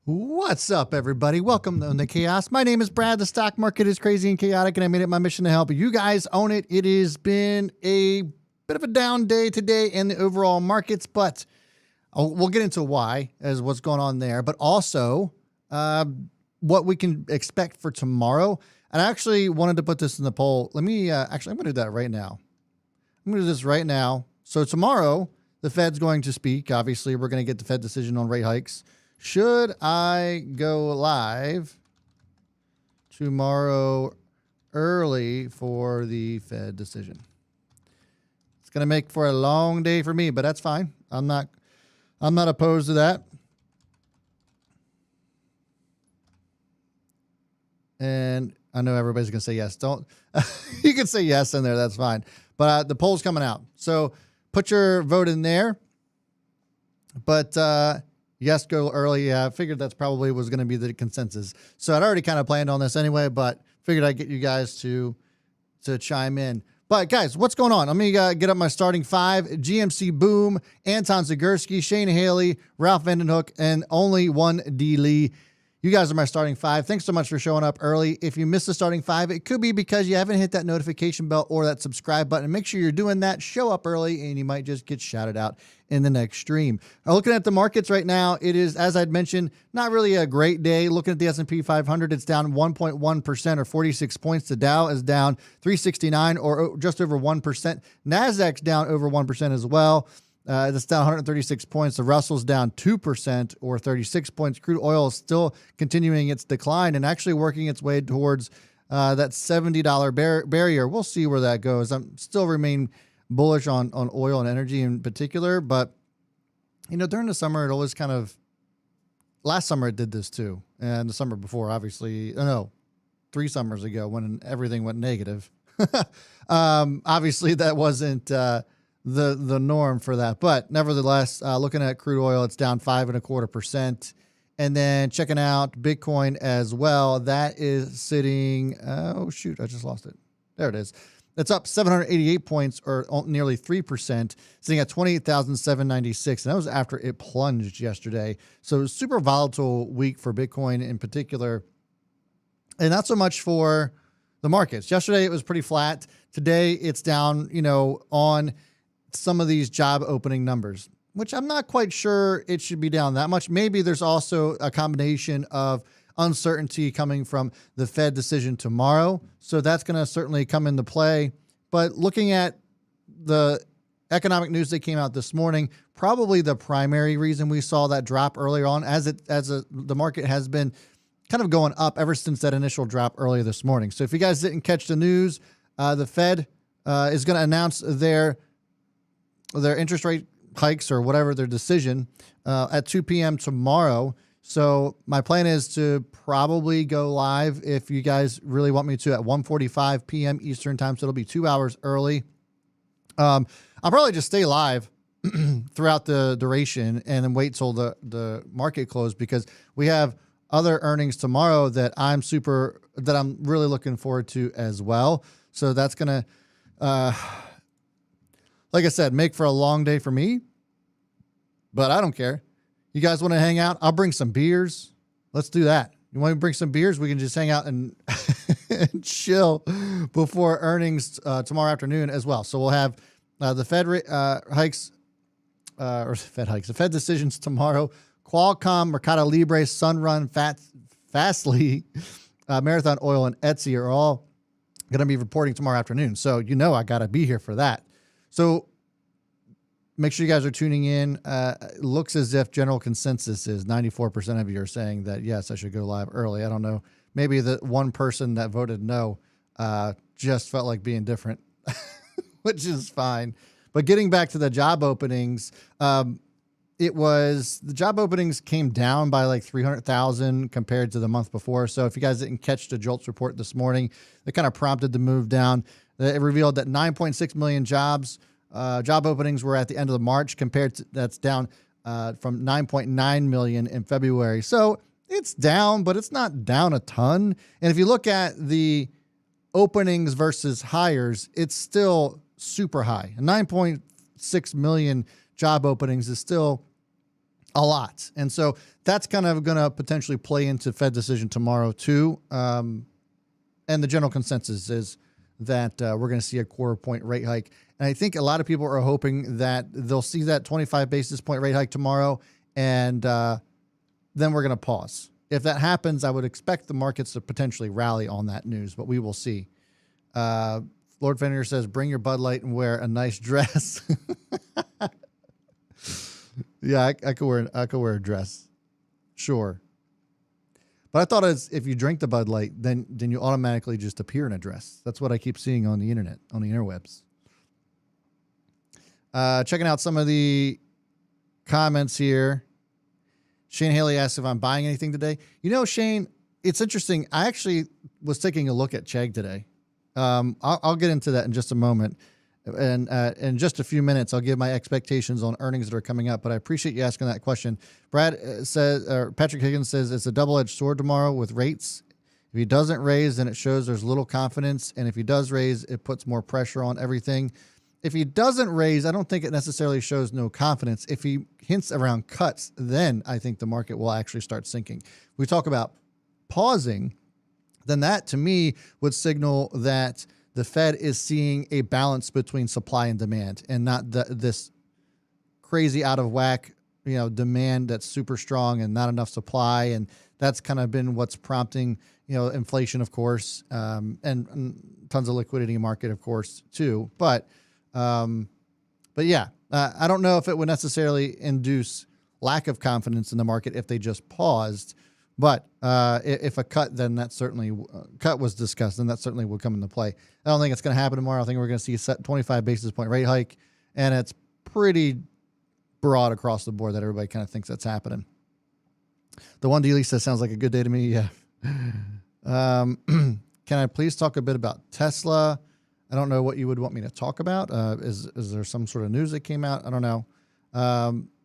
What's up, everybody? Welcome to the chaos. My name is Brad. The stock market is crazy and chaotic, and I made it my mission to help you guys own it. It has been a bit of a down day today in the overall markets, but we'll get into why as what's going on there, but also what we can expect for tomorrow. And I actually wanted to put this in the poll. Let me actually, I'm going to do that right now. I'm going to do this right now. So tomorrow, the Fed's going to speak. Obviously, we're going to get the Fed decision on rate hikes. Should I go live tomorrow early for the Fed decision? It's going to make for a long day for me, but that's fine. I'm not opposed to that. And I know everybody's going to say yes. Don't you can say yes in there. That's fine. But the poll's coming out. So put your vote in there. But yes, go early. Yeah, I figured that's probably was going to be the consensus. So I'd already kind of planned on this anyway, but figured I'd get you guys to chime in. But guys, what's going on? Let me get up my starting five. GMC Boom, Anton Zagurski, Shane Haley, Ralph Vandenhoek, and only one D. Lee. You guys are my starting five. Thanks so much for showing up early. If you missed the starting five, it could be because you haven't hit that notification bell or that subscribe button. Make sure you're doing that. Show up early, and you might just get shouted out in the next stream. Looking at the markets right now, it is, as I'd mentioned, not really a great day. Looking at the S&P 500, it's down 1.1% or 46 points. The Dow is down 369 or just over 1%. NASDAQ's down over 1% as well. It's down 136 points. The Russell's down 2% or 36 points. Crude oil is still continuing its decline and actually working its way towards that $70 barrier. We'll see where that goes. I'm still remain bullish on oil and energy in particular, but you know, during the summer, it always kind of, last summer it did this too. And the summer before, obviously, no, 3 summers ago when everything went negative. Obviously that wasn't, the norm for that. But nevertheless, looking at crude oil, it's down 5.25%. And then checking out Bitcoin as well. That is sitting, oh shoot, I just lost it. There it is. It's up 788 points or nearly 3%, sitting at 28,796. And that was after it plunged yesterday. So super volatile week for Bitcoin in particular. And not so much for the markets. Yesterday it was pretty flat. Today it's down, you know, on some of these job opening numbers, which I'm not quite sure it should be down that much. Maybe there's also a combination of uncertainty coming from the Fed decision tomorrow. So that's going to certainly come into play. But looking at the economic news that came out this morning, probably the primary reason we saw that drop earlier on, the market has been kind of going up ever since that initial drop earlier this morning. So if you guys didn't catch the news, the Fed is going to announce their interest rate hikes or whatever their decision at 2 p.m. tomorrow. So my plan is to probably go live if you guys really want me to at 1:45 p.m. Eastern time. So it'll be 2 hours early. I'll probably just stay live throughout the duration and then wait till the market close because we have other earnings tomorrow that I'm really looking forward to as well. So that's going to, like I said, make for a long day for me, but I don't care. You guys want to hang out? I'll bring some beers. Let's do that. You want to bring some beers? We can just hang out and, and chill before earnings tomorrow afternoon as well. So we'll have the Fed hikes, the Fed decisions tomorrow. Qualcomm, Mercado Libre, Sunrun, Fastly, Marathon Oil, and Etsy are all going to be reporting tomorrow afternoon. So you know I got to be here for that. So make sure you guys are tuning in. It looks as if general consensus is 94% of you are saying that, yes, I should go live early. I don't know. Maybe the one person that voted no just felt like being different, which is fine. But getting back to the job openings, the job openings came down by like 300,000 compared to the month before. So if you guys didn't catch the JOLTS report this morning, it kind of prompted the move down. It revealed that 9.6 million job openings were at the end of the March compared to that's down from 9.9 million in February. So it's down, but it's not down a ton. And if you look at the openings versus hires, it's still super high. 9.6 million job openings is still a lot. And so that's kind of going to potentially play into Fed decision tomorrow too. And the general consensus is that we're going to see a quarter-point rate hike. And I think a lot of people are hoping that they'll see that 25 basis point rate hike tomorrow, and then we're going to pause. If that happens, I would expect the markets to potentially rally on that news, but we will see. Lord Fenner says, bring your Bud Light and wear a nice dress. Yeah, I could wear a dress. Sure. But I thought if you drink the Bud Light, then you automatically just appear in a dress. That's what I keep seeing on the internet, on the interwebs. Checking out some of the comments here. Shane Haley asks if I'm buying anything today. You know, Shane, it's interesting. I actually was taking a look at Chegg today. I'll get into that in just a moment. And in just a few minutes, I'll give my expectations on earnings that are coming up. But I appreciate you asking that question. Brad says, or Patrick Higgins says, it's a double-edged sword tomorrow with rates. If he doesn't raise, then it shows there's little confidence. And if he does raise, it puts more pressure on everything. If he doesn't raise, I don't think it necessarily shows no confidence. If he hints around cuts, then I think the market will actually start sinking. We talk about pausing, then that to me would signal that the Fed is seeing a balance between supply and demand, and not this crazy out of whack, demand that's super strong and not enough supply. And that's kind of been what's prompting, inflation, of course, and tons of liquidity in market, of course, too. But yeah, I don't know if it would necessarily induce lack of confidence in the market if they just paused. But if a cut, then that certainly cut was discussed, then that certainly will come into play. I don't think it's going to happen tomorrow. I think we're going to see a 25 basis point rate hike, and it's pretty broad across the board that everybody kind of thinks that's happening. The one D Lisa sounds like a good day to me. Yeah. Can I please talk a bit about Tesla? I don't know what you would want me to talk about. Is there some sort of news that came out? I don't know.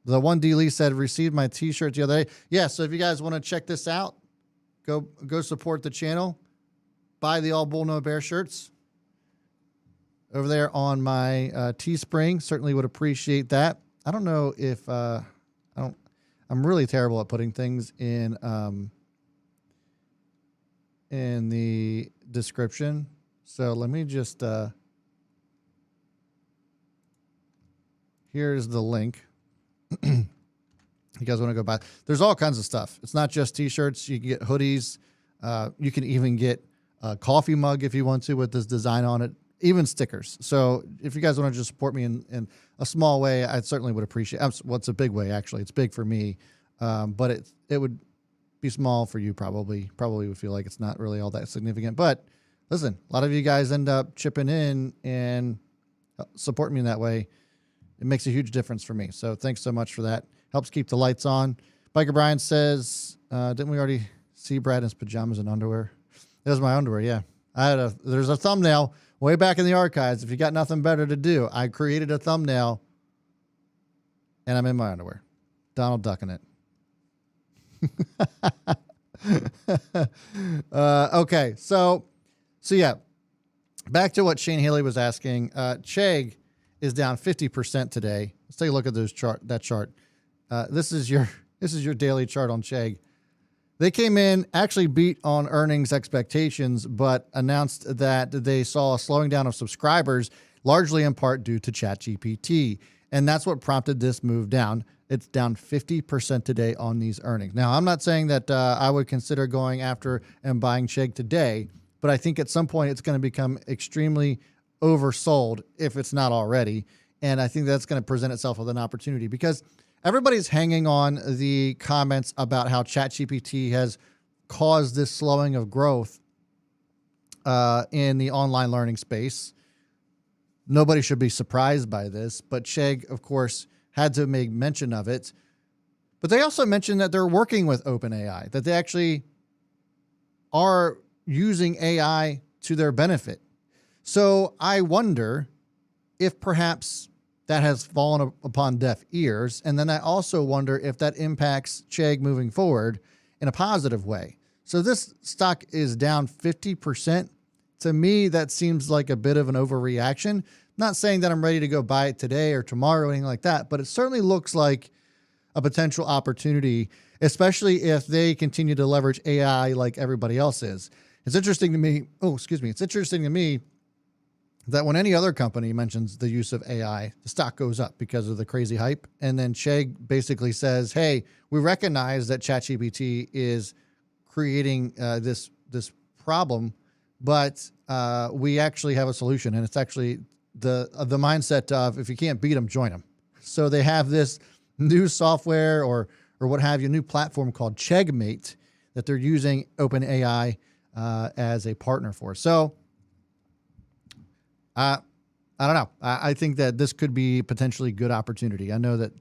The one D Lee said, received my t-shirt the other day. Yeah, so if you guys want to check this out, go support the channel. Buy the All Bull No Bear shirts over there on my Teespring. Certainly would appreciate that. I don't know if I'm really terrible at putting things in the description. So let me just here's the link. You guys want to go buy? There's all kinds of stuff. It's not just t-shirts. You can get hoodies. You can even get a coffee mug if you want to with this design on it, even stickers. So if you guys want to just support me in a small way, I certainly would appreciate it. Well, it's a big way, actually. It's big for me, but it would be small for you probably. Probably would feel like it's not really all that significant. But listen, a lot of you guys end up chipping in and supporting me in that way. It makes a huge difference for me. So thanks so much for that. Helps keep the lights on. Biker Brian says, didn't we already see Brad in his pajamas and underwear? It was my underwear, yeah. There's a thumbnail way back in the archives. If you got nothing better to do, I created a thumbnail and I'm in my underwear. Donald Duck in it. Okay, so yeah, back to what Shane Haley was asking. Chegg is down 50% today. Let's take a look at that chart. This is your daily chart on Chegg. They came in, actually beat on earnings expectations, but announced that they saw a slowing down of subscribers, largely in part due to ChatGPT. And that's what prompted this move down. It's down 50% today on these earnings. Now, I'm not saying that I would consider going after and buying Chegg today, but I think at some point it's going to become extremely oversold if it's not already. And I think that's going to present itself with an opportunity because everybody's hanging on the comments about how ChatGPT has caused this slowing of growth in the online learning space. Nobody should be surprised by this, but Chegg, of course, had to make mention of it. But they also mentioned that they're working with OpenAI, that they actually are using AI to their benefit. So I wonder if perhaps that has fallen upon deaf ears. And then I also wonder if that impacts Chegg moving forward in a positive way. So this stock is down 50%. To me, that seems like a bit of an overreaction. Not saying that I'm ready to go buy it today or tomorrow or anything like that, but it certainly looks like a potential opportunity, especially if they continue to leverage AI like everybody else is. It's interesting to me. Oh, excuse me. It's interesting to me that when any other company mentions the use of AI, the stock goes up because of the crazy hype. And then Chegg basically says, hey, we recognize that ChatGPT is creating this problem, but we actually have a solution. And it's actually the mindset of, if you can't beat them, join them. So they have this new software or what have you, new platform called Cheggmate that they're using OpenAI as a partner for. So I don't know. I think that this could be potentially good opportunity. I know that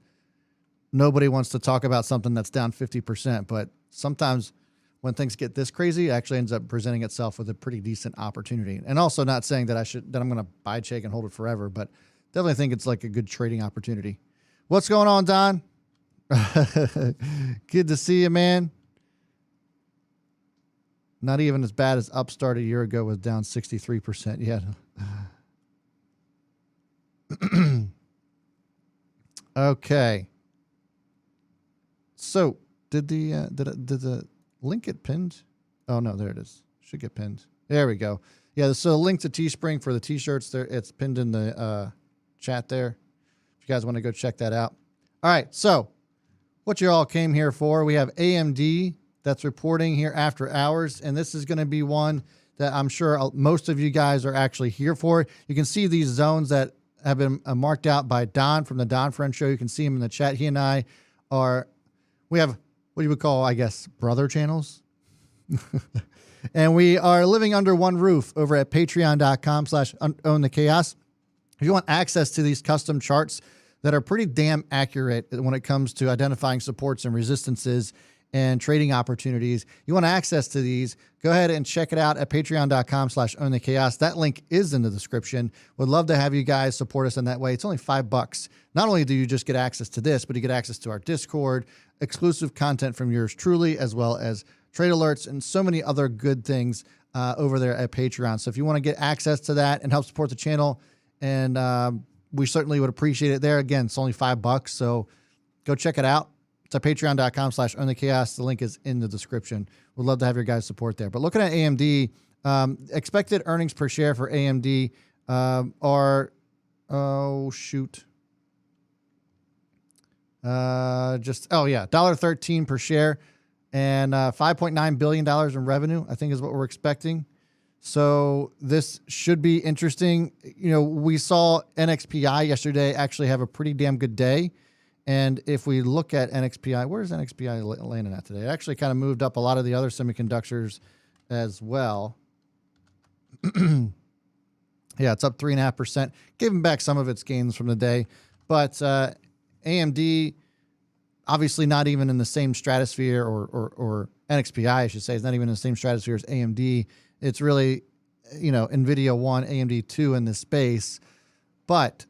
nobody wants to talk about something that's down 50%, but sometimes when things get this crazy, it actually ends up presenting itself with a pretty decent opportunity. And also not saying that I'm going to buy Chegg and hold it forever, but definitely think it's like a good trading opportunity. What's going on, Don? Good to see you, man. Not even as bad as Upstart a year ago was down 63%. Yeah. Okay. So did the link get pinned? Oh no, there it is. Should get pinned. There we go. Yeah. So the link to Teespring for the t-shirts there, it's pinned in the chat there. If you guys want to go check that out. All right. So what you all came here for, we have AMD that's reporting here after hours. And this is going to be one that I'm sure most of you guys are actually here for. You can see these zones that have been marked out by Don from the Don Friend Show. You can see him in the chat. He and I we have what you would call, I guess, brother channels. And we are living under one roof over at patreon.com/ownthechaos. If you want access to these custom charts that are pretty damn accurate when it comes to identifying supports and resistances and trading opportunities, you want access to these, go ahead and check it out at patreon.com/ownthechaos. That link is in the description. Would love to have you guys support us in that way. It's only $5. Not only do you just get access to this, but you get access to our Discord, exclusive content from yours truly, as well as trade alerts and so many other good things over there at Patreon. So if you want to get access to that and help support the channel, and we certainly would appreciate it there. Again, it's only $5, so go check it out. It's at patreon.com/ownthechaos. The link is in the description. We'd love to have your guys' support there. But looking at AMD, expected earnings per share for AMD are, $1.13 per share and $5.9 billion in revenue, I think is what we're expecting. So this should be interesting. You know, we saw NXPI yesterday actually have a pretty damn good day. And if we look at NXPI, where's NXPI landing at today? It actually kind of moved up a lot of the other semiconductors as well. Yeah, it's up 3.5%. Giving back some of its gains from the day. But AMD, obviously not even in the same stratosphere, or NXPI, I should say, is not even in the same stratosphere as AMD. It's really, NVIDIA 1, AMD 2 in this space. But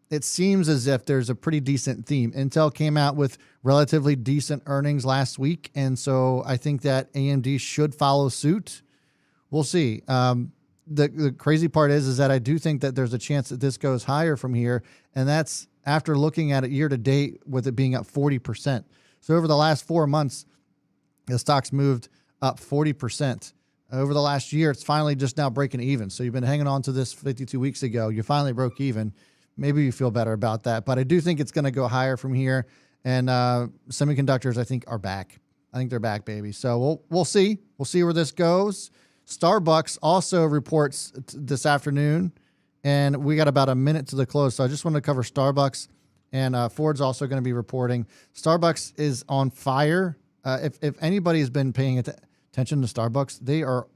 it seems as if there's a pretty decent theme. Intel came out with relatively decent earnings last week, and so I think that AMD should follow suit. We'll see. The crazy part is that I do think that there's a chance that this goes higher from here, and that's after looking at it year to date with it being up 40%. So over the last 4 months, the stock's moved up 40%. Over the last year, it's finally just now breaking even. So you've been hanging on to this 52 weeks ago. You finally broke even. Maybe you feel better about that. But I do think it's going to go higher from here. And semiconductors, I think, are back. I think they're back, baby. So we'll see. We'll see where this goes. Starbucks also reports this afternoon. And we got about a minute to the close. So I just wanted to cover Starbucks. And Ford's also going to be reporting. Starbucks is on fire. If anybody has been paying attention to Starbucks, they are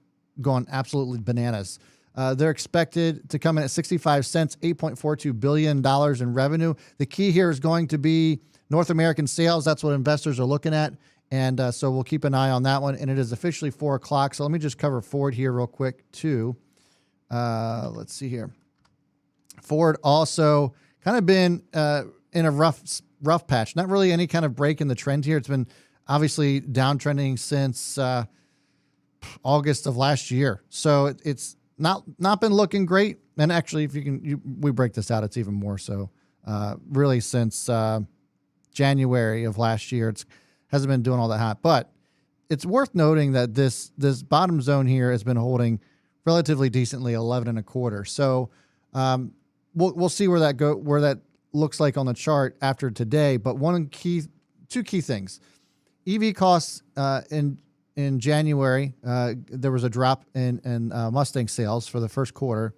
going absolutely bananas. They're expected to come in at 65 cents, $8.42 billion in revenue. The key here is going to be North American sales. That's what investors are looking at. And so we'll keep an eye on that one. And it is officially 4 o'clock. So let me just cover Ford here real quick, too. Let's see here. Ford also kind of been in a rough patch. Not really any kind of break in the trend here. It's been obviously downtrending since August of last year. So it's not been looking great. And actually, if we break this out, it's even more so. Really since January of last year. It hasn't been doing all that hot, but it's worth noting that this bottom zone here has been holding relatively decently, 11 and a quarter. So we'll see where that looks like on the chart after today. But two key things: EV costs in January, there was a drop in Mustang sales for the first quarter,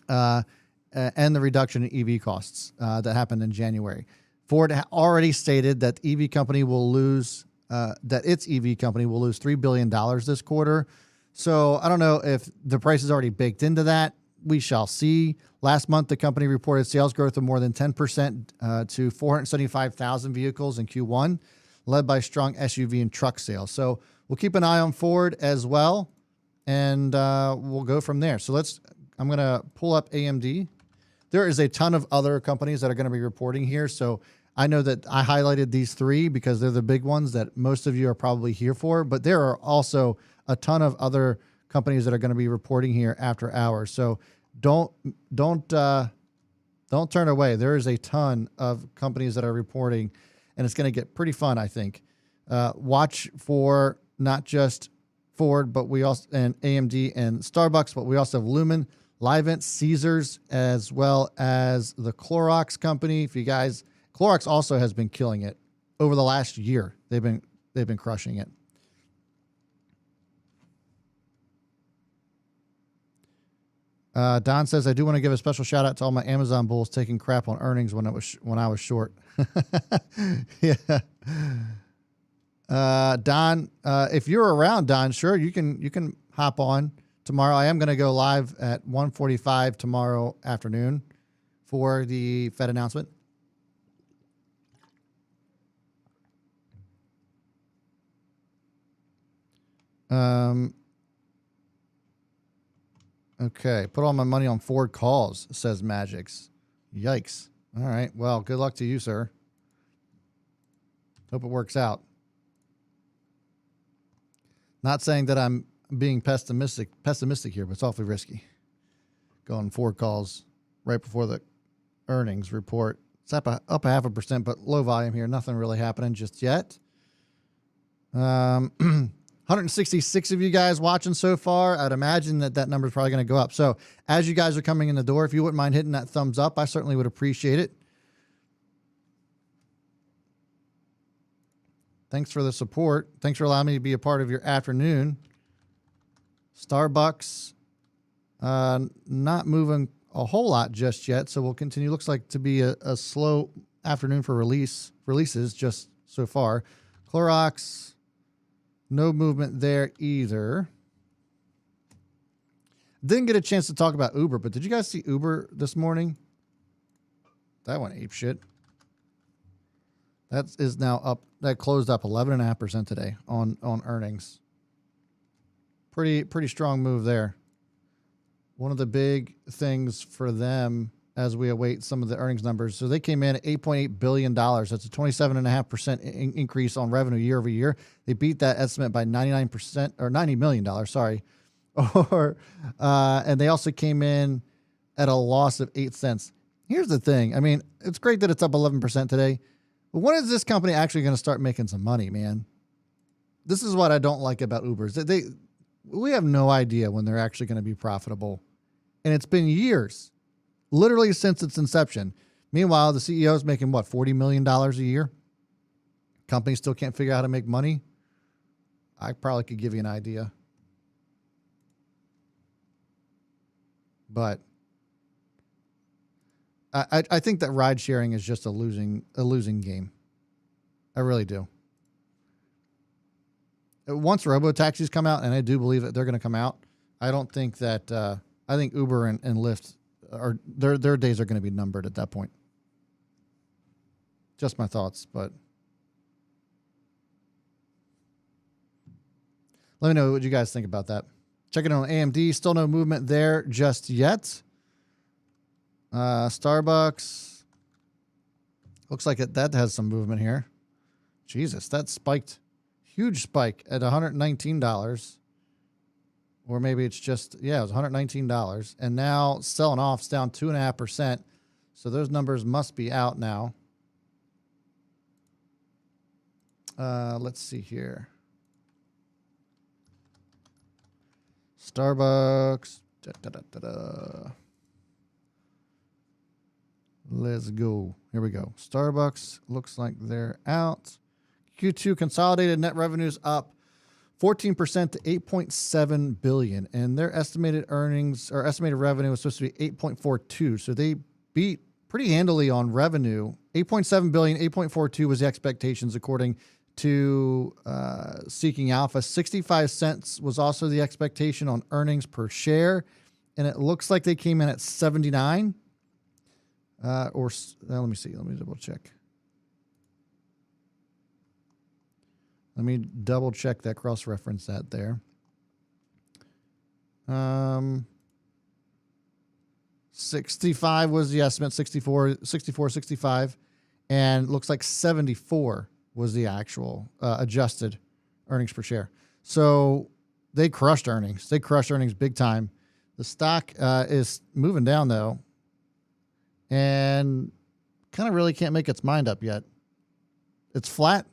and the reduction in EV costs that happened in January. Ford already stated that its EV company will lose $3 billion this quarter. So I don't know if the price is already baked into that. We shall see. Last month, the company reported sales growth of more than 10% to 475,000 vehicles in Q1, led by strong SUV and truck sales. So we'll keep an eye on Ford as well, and we'll go from there. So I'm going to pull up AMD. There is a ton of other companies that are going to be reporting here. So I know that I highlighted these three because they're the big ones that most of you are probably here for, but there are also a ton of other companies that are going to be reporting here after hours. So don't turn away. There is a ton of companies that are reporting, and it's going to get pretty fun, I think. Watch for not just Ford, but we also, and AMD and Starbucks, but we also have Lumen, Livent, Caesars, as well as the Clorox company. Clorox also has been killing it over the last year. They've been crushing it. Don says, I do want to give a special shout out to all my Amazon bulls taking crap on earnings when I was short. Yeah. Don, if you're around, Don, sure, you can hop on tomorrow. I am going to go live at 1:45 tomorrow afternoon for the Fed announcement. Okay, put all my money on Ford calls, says Magix. Yikes. All right, well, good luck to you, sir. Hope it works out. Not saying that I'm being pessimistic here, but it's awfully risky. Going Ford calls right before the earnings report. It's up a 0.5%, but low volume here. Nothing really happening just yet. 166 of you guys watching so far. I'd imagine that number is probably going to go up. So as you guys are coming in the door, if you wouldn't mind hitting that thumbs up, I certainly would appreciate it. Thanks for the support. Thanks for allowing me to be a part of your afternoon. Starbucks, not moving a whole lot just yet, so we'll continue. Looks like to be a slow afternoon for releases just so far. Clorox, no movement there either. Didn't get a chance to talk about Uber, but did you guys see Uber this morning? That went ape shit. That is now up. That closed up 11.5% today on earnings. Pretty strong move there. One of the big things for them as we await some of the earnings numbers. So they came in at $8.8 billion. That's a 27.5% increase on revenue year over year. They beat that estimate by 99% or $90 million. Sorry. And they also came in at a loss of 8 cents. Here's the thing. I mean, it's great that it's up 11% today. But when is this company actually going to start making some money, man? This is what I don't like about Uber. We have no idea when they're actually going to be profitable. And it's been years. Literally since its inception. Meanwhile, the CEO is making, what, $40 million a year? Company still can't figure out how to make money? I probably could give you an idea. But I think that ride sharing is just a losing game. I really do. Once robo-taxis come out, and I do believe that they're going to come out, I don't think that, I think Uber and Lyft, their days are going to be numbered at that point. Just my thoughts, but let me know what you guys think about that. Check it on AMD. Still no movement there just yet. Starbucks. Looks like that has some movement here. Jesus, that spiked. Huge spike at $119. Or maybe it's just, yeah, it was $119. And now selling off, it's down 2.5%. So those numbers must be out now. Let's see here. Starbucks. Let's go. Here we go. Starbucks looks like they're out. Q2 consolidated net revenues up 14% to $8.7 billion, and their estimated earnings or estimated revenue was supposed to be $8.42. So they beat pretty handily on revenue. $8.7 billion, $8.42 was the expectations according to Seeking Alpha. 65 cents was also the expectation on earnings per share, and it looks like they came in at 79. Let me see. Let me double check. Let me double check that, cross-reference that there. 65 was the estimate, 64, 65, and looks like 74 was the actual adjusted earnings per share. So they crushed earnings. They crushed earnings big time. The stock is moving down, though, and kind of really can't make its mind up yet. It's flat.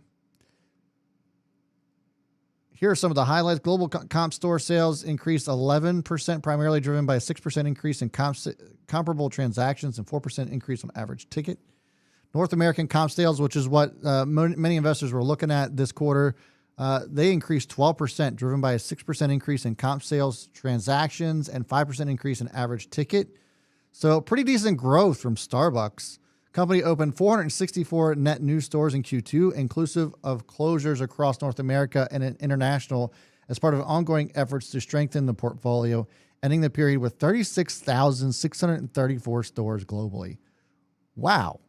Here are some of the highlights. Global comp store sales increased 11%, primarily driven by a 6% increase in comparable transactions and 4% increase on average ticket. North American comp sales, which is what many investors were looking at this quarter, they increased 12%, driven by a 6% increase in comp sales transactions and 5% increase in average ticket. So pretty decent growth from Starbucks. Company opened 464 net new stores in Q2, inclusive of closures across North America and international, as part of ongoing efforts to strengthen the portfolio, ending the period with 36,634 stores globally. Wow.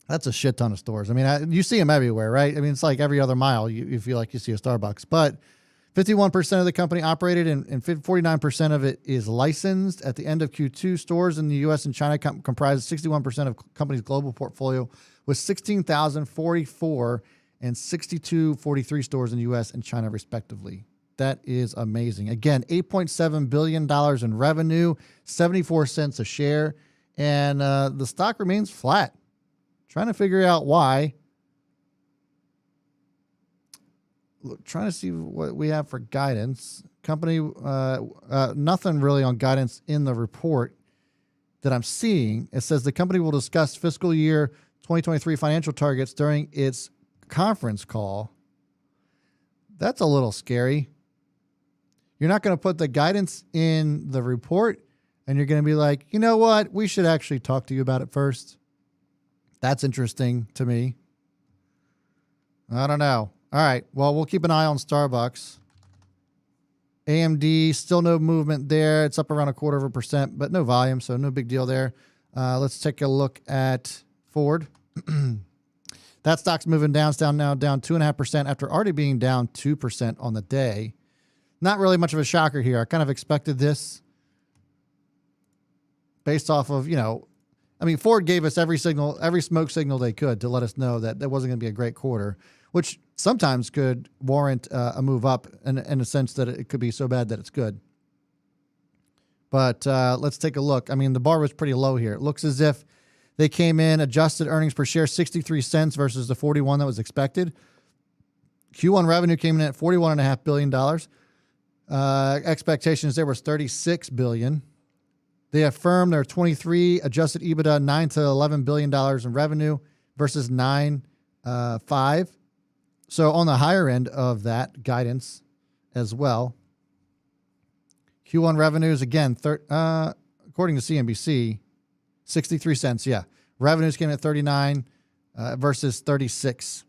That's a shit ton of stores. I mean, you see them everywhere, right? I mean, it's like every other mile you feel like you see a Starbucks. But 51% of the company operated and 49% of it is licensed. At the end of Q2, stores in the U.S. and China comprised 61% of company's global portfolio, with 16,044 and 6,243 stores in the U.S. and China, respectively. That is amazing. Again, $8.7 billion in revenue, 74 cents a share, and the stock remains flat. Trying to figure out why. Trying to see what we have for guidance. Company, nothing really on guidance in the report that I'm seeing. It says the company will discuss fiscal year 2023 financial targets during its conference call. That's a little scary. You're not going to put the guidance in the report, and you're going to be like, you know what? We should actually talk to you about it first. That's interesting to me. I don't know. All right. Well, we'll keep an eye on Starbucks. AMD, still no movement there. It's up around 0.25%, but no volume, so no big deal there. Let's take a look at Ford. That stock's moving down. It's down now, down 2.5% after already being down 2% on the day. Not really much of a shocker here. I kind of expected this based off of, I mean, Ford gave us every smoke signal they could to let us know that that wasn't going to be a great quarter, which sometimes could warrant a move up in a sense that it could be so bad that it's good. But let's take a look. I mean, the bar was pretty low here. It looks as if they came in adjusted earnings per share 63 cents versus the 41 that was expected. Q1 revenue came in at $41.5 billion. Expectations there was $36 billion. They affirmed their 23 adjusted EBITDA, $9 to $11 billion in revenue versus 9.5. So on the higher end of that guidance as well. Q1 revenues, again, according to CNBC, 63 cents. Yeah. Revenues came in at 39 versus 36.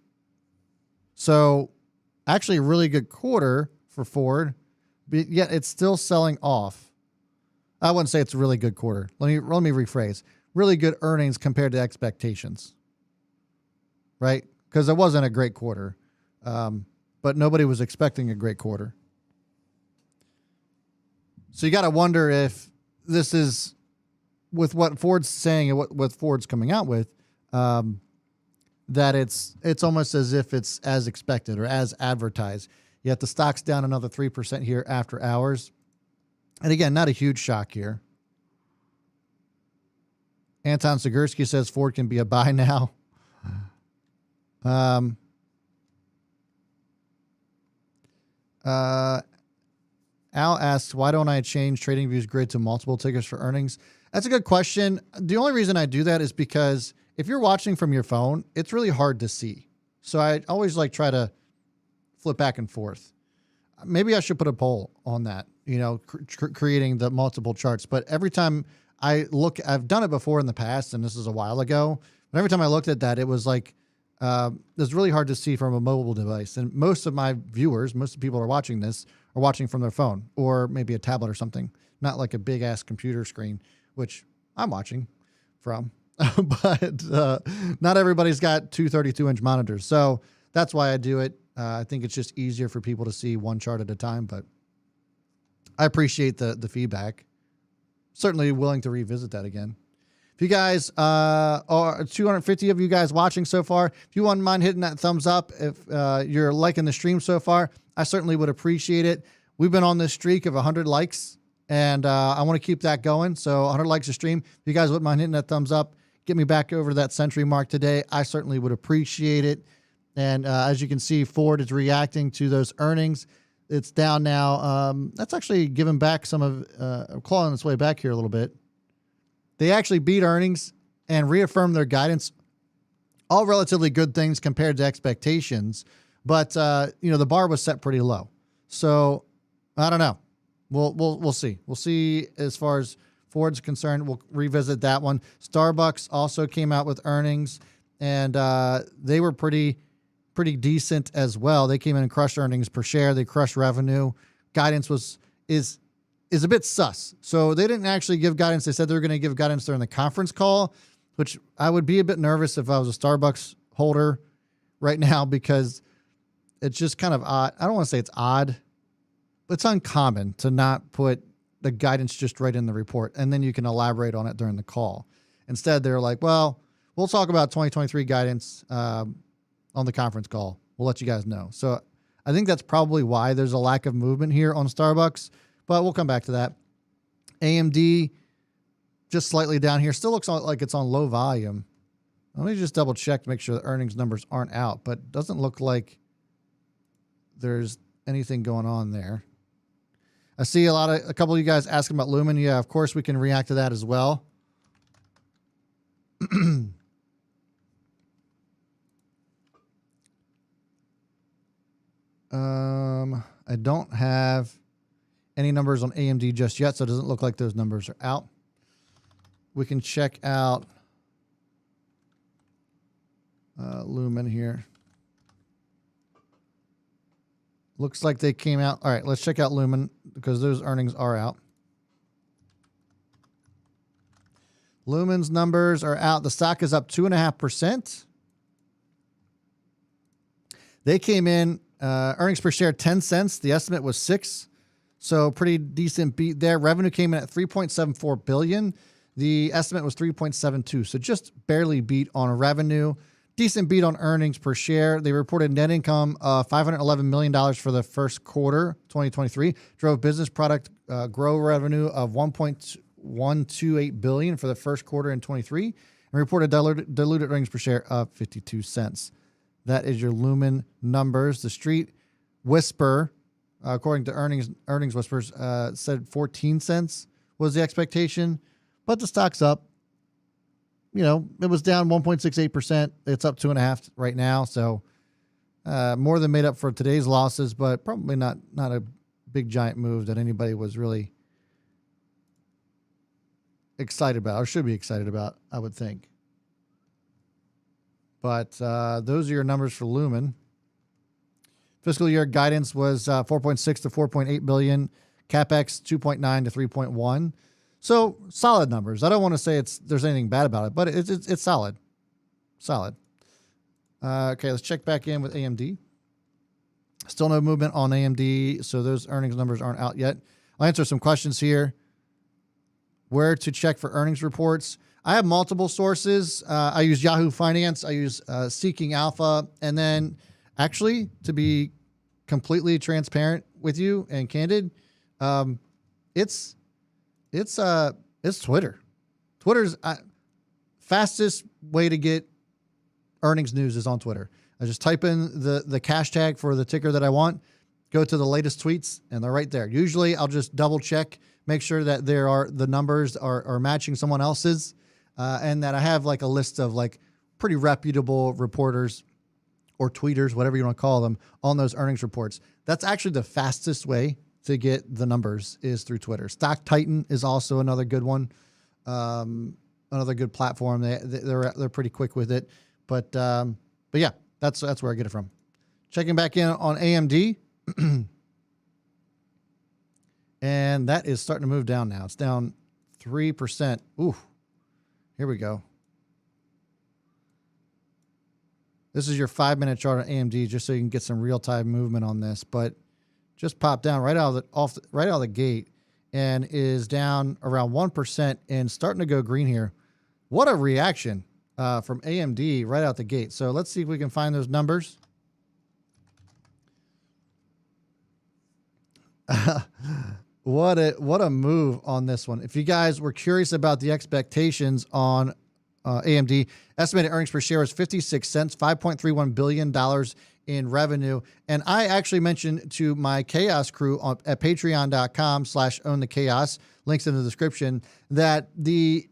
So actually a really good quarter for Ford, but yet it's still selling off. I wouldn't say it's a really good quarter. Let me rephrase. Really good earnings compared to expectations, right? Because it wasn't a great quarter, but nobody was expecting a great quarter. So you got to wonder if this is, with what Ford's saying and what Ford's coming out with, that it's almost as if it's as expected or as advertised. Yet the stock's down another 3% here after hours. And again, not a huge shock here. Anton Sigursky says Ford can be a buy now. Al asks, why don't I change TradingView's grid to multiple tickers for earnings? That's a good question. The only reason I do that is because if you're watching from your phone, it's really hard to see. So I always like try to flip back and forth. Maybe I should put a poll on that, creating the multiple charts. But every time I look, I've done it before in the past, and this is a while ago. But every time I looked at that, it was like, it's really hard to see from a mobile device. And most of my viewers, most of the people who are watching this, are watching from their phone or maybe a tablet or something, not like a big ass computer screen, which I'm watching from. But not everybody's got two 32-inch monitors. So that's why I do it. I think it's just easier for people to see one chart at a time, but I appreciate the feedback. Certainly willing to revisit that again. If you guys are 250 of you guys watching so far, if you wouldn't mind hitting that thumbs up, if you're liking the stream so far, I certainly would appreciate it. We've been on this streak of 100 likes, and I want to keep that going. So 100 likes a stream. If you guys wouldn't mind hitting that thumbs up, get me back over to that century mark today. I certainly would appreciate it. And as you can see, Ford is reacting to those earnings. It's down now. That's actually given back some of, clawing its way back here a little bit. They actually beat earnings and reaffirmed their guidance. All relatively good things compared to expectations. But, the bar was set pretty low. So I don't know. We'll see. We'll see as far as Ford's concerned. We'll revisit that one. Starbucks also came out with earnings, and they were pretty decent as well. They came in and crushed earnings per share. They crushed revenue. Guidance is a bit sus. So they didn't actually give guidance. They said they were going to give guidance during the conference call, which I would be a bit nervous if I was a Starbucks holder right now, because it's just kind of odd. I don't want to say it's odd, but it's uncommon to not put the guidance just right in the report, and then you can elaborate on it during the call. Instead, they're like, well, we'll talk about 2023 guidance on the conference call. We'll let you guys know. So I think that's probably why there's a lack of movement here on Starbucks, but we'll come back to that. AMD just slightly down here. Still looks like it's on low volume. Let me just double check to make sure the earnings numbers aren't out, but doesn't look like there's anything going on there. I see a couple of you guys asking about Lumen. Yeah, of course we can react to that as well. I don't have any numbers on AMD just yet, so it doesn't look like those numbers are out. We can check out Lumen here. Looks like they came out. All right, let's check out Lumen because those earnings are out. Lumen's numbers are out. The stock is up 2.5%. They came in, earnings per share 10 cents. The estimate was 6. So pretty decent beat there. Revenue came in at $3.74 billion. The estimate was 3.72. So just barely beat on revenue. Decent beat on earnings per share. They reported net income of $511 million for the first quarter, 2023. Drove business product grow revenue of $1.128 billion for the first quarter in 23, and reported diluted earnings per share of 52 cents. That is your Lumen numbers. The Street Whisper, according to earnings whispers, said 14 cents was the expectation, but the stock's up. It was down 1.68%. It's up 2.5% right now. So more than made up for today's losses, but probably not a big giant move that anybody was really excited about or should be excited about, I would think. But those are your numbers for Lumen. Fiscal year guidance was 4.6 to 4.8 billion, CapEx 2.9 to 3.1. So solid numbers. I don't want to say there's anything bad about it, but it's solid. Solid. Okay, let's check back in with AMD. Still no movement on AMD, so those earnings numbers aren't out yet. I'll answer some questions here. Where to check for earnings reports? I have multiple sources. I use Yahoo Finance. I use Seeking Alpha. And then actually, to be completely transparent with you and candid, it's Twitter. Twitter's fastest way to get earnings news is on Twitter. I just type in the cash tag for the ticker that I want, go to the latest tweets, and they're right there. Usually I'll just double check, make sure that the numbers are matching someone else's, and that I have like a list of like pretty reputable reporters or tweeters, whatever you want to call them, on those earnings reports. That's actually the fastest way to get the numbers is through Twitter. Stock Titan is also another good one, another good platform. They're pretty quick with it, but yeah, that's where I get it from. Checking back in on AMD, and that is starting to move down now. It's down 3%. Ooh, here we go. This is your 5-minute chart on AMD, just so you can get some real-time movement on this. But just popped down right out of the gate, and is down around 1% and starting to go green here. What a reaction from AMD right out the gate. So let's see if we can find those numbers. What a move on this one. If you guys were curious about the expectations on AMD, estimated earnings per share was 56 cents, $5.31 billion in revenue. And I actually mentioned to my Chaos crew at patreon.com/ownthechaos, links in the description, that the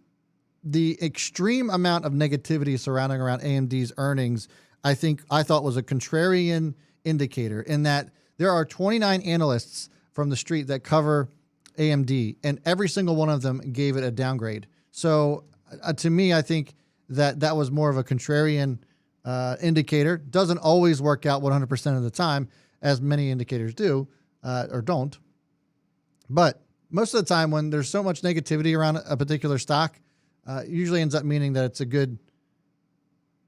extreme amount of negativity surrounding around AMD's earnings, I thought was a contrarian indicator, in that there are 29 analysts from the street that cover AMD, and every single one of them gave it a downgrade. So to me, I think that was more of a contrarian indicator. Doesn't always work out 100% of the time, as many indicators do or don't. But most of the time, when there's so much negativity around a particular stock, usually ends up meaning that it's a good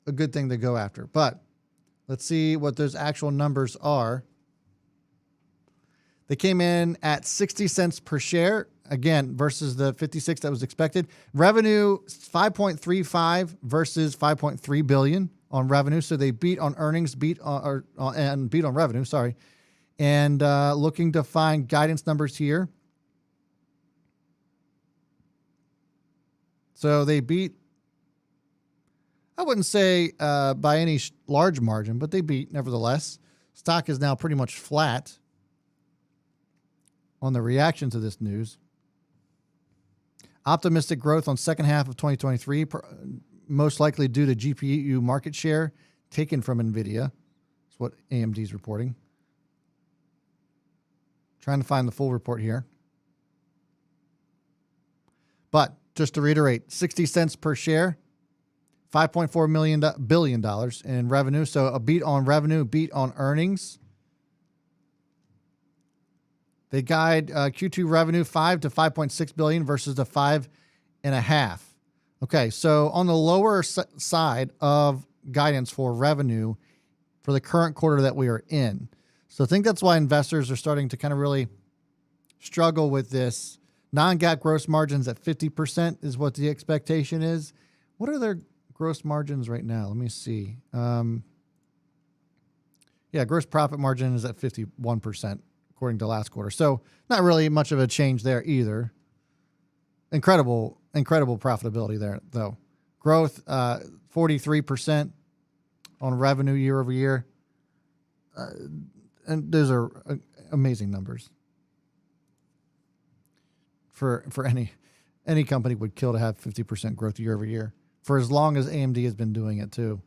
thing to go after. But let's see what those actual numbers are. They came in at 60 cents per share, again, versus the 56 that was expected. Revenue, 5.35 versus 5.3 billion on revenue. So they beat on earnings, beat on revenue, sorry. And looking to find guidance numbers here. So they beat, I wouldn't say by any large margin, but they beat nevertheless. Stock is now pretty much flat on the reaction to this news. Optimistic growth on second half of 2023, most likely due to GPU market share taken from NVIDIA. That's what AMD is reporting. Trying to find the full report here. But just to reiterate, 60 cents per share, $5.4 billion in revenue. So a beat on revenue, beat on earnings. They guide Q2 revenue 5 to 5.6 billion versus the 5.5. Okay, so on the lower side of guidance for revenue for the current quarter that we are in. So I think that's why investors are starting to kind of really struggle with this. Non-GAAP gross margins at 50% is what the expectation is. What are their gross margins right now? Let me see. Yeah, gross profit margin is at 51%. According to last quarter. So not really much of a change there either. Incredible profitability there, though. Growth, 43% on revenue year over year. And those are amazing numbers. For any company would kill to have 50% growth year over year. For as long as AMD has been doing it too.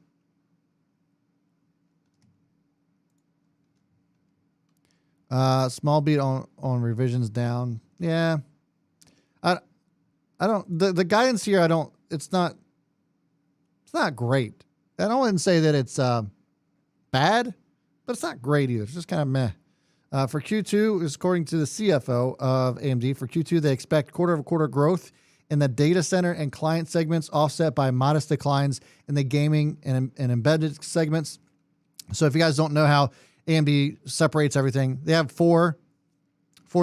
Small beat on revisions down. Yeah. I don't, the guidance here, it's not great. I don't want to say that it's, bad, but it's not great either. It's just kind of meh. For Q2, is according to the CFO of AMD, for Q2, they expect quarter-over-quarter growth in the data center and client segments, offset by modest declines in the gaming and embedded segments. So if you guys don't know how AMD separates everything, they have four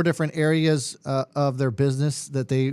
different areas of their business that they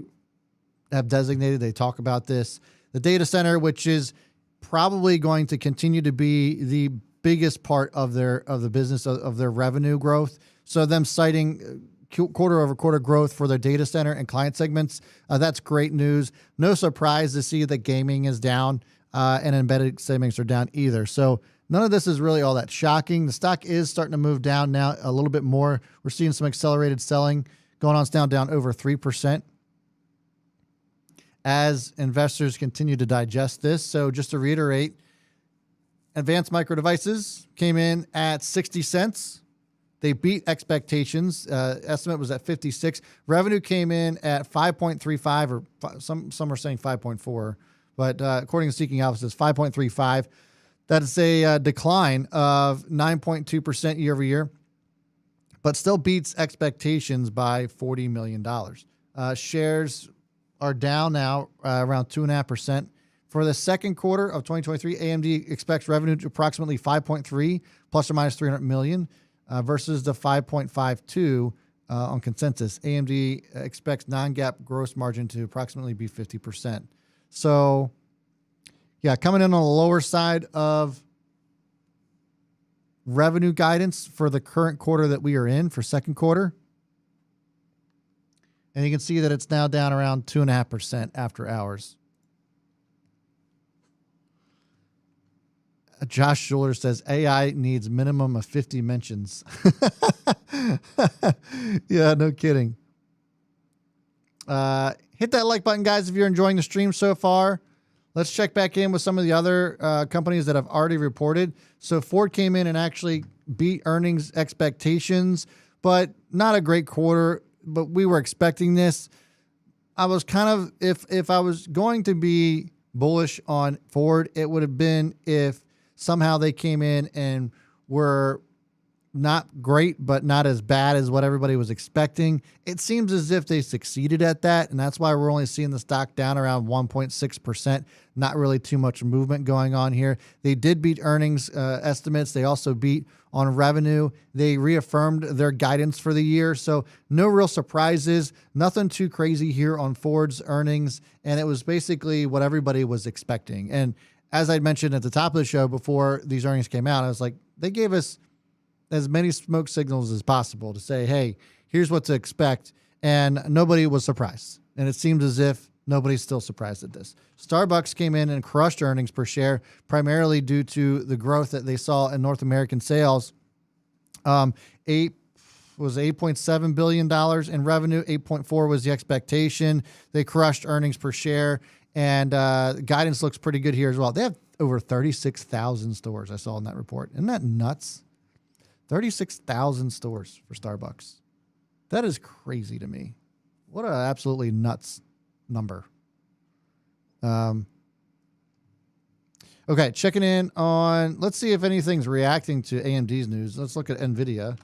have designated. They talk about this. The data center, which is probably going to continue to be the biggest part of the business of their revenue growth. So them citing quarter over quarter growth for their data center and client segments, that's great news. No surprise to see that gaming is down and embedded segments are down either. So none of this is really all that shocking. The stock is starting to move down now a little bit more. We're seeing some accelerated selling going on. It's down over 3% as investors continue to digest this. So just to reiterate, Advanced Micro Devices came in at 60 cents. They beat expectations. Estimate was at 56. Revenue came in at 5.35, or some are saying 5.4, but according to Seeking Alpha, it's 5.35. That is a decline of 9.2% year over year, but still beats expectations by $40 million. Shares are down now around 2.5%. For the second quarter of 2023, AMD expects revenue to approximately 5.3 plus or minus 300 million versus the 5.52 on consensus. AMD expects non-GAAP gross margin to approximately be 50%. So, yeah, coming in on the lower side of revenue guidance for the current quarter that we are in for second quarter. And you can see that it's now down around 2.5% after hours. Josh Schuler says AI needs minimum of 50 mentions. Yeah, no kidding. Hit that like button, guys, if you're enjoying the stream so far. Let's check back in with some of the other companies that have already reported. So Ford came in and actually beat earnings expectations, but not a great quarter, but we were expecting this. I was kind of, if I was going to be bullish on Ford, it would have been if somehow they came in and were not great, but not as bad as what everybody was expecting. It seems as if they succeeded at that, and that's why we're only seeing the stock down around 1.6%. Not really too much movement going on here. They did beat earnings estimates. They also beat on revenue. They reaffirmed their guidance for the year, so no real surprises. Nothing too crazy here on Ford's earnings, and it was basically what everybody was expecting. And as I mentioned at the top of the show before these earnings came out, I was like, they gave us as many smoke signals as possible to say, hey, here's what to expect. And nobody was surprised. And it seems as if nobody's still surprised at this. Starbucks came in and crushed earnings per share, primarily due to the growth that they saw in North American sales. $8.7 billion in revenue. 8.4 was the expectation. They crushed earnings per share. And guidance looks pretty good here as well. They have over 36,000 stores, I saw in that report. Isn't that nuts? 36,000 stores for Starbucks. That is crazy to me. What an absolutely nuts number. Okay, checking in on, let's see if anything's reacting to AMD's news. Let's look at NVIDIA.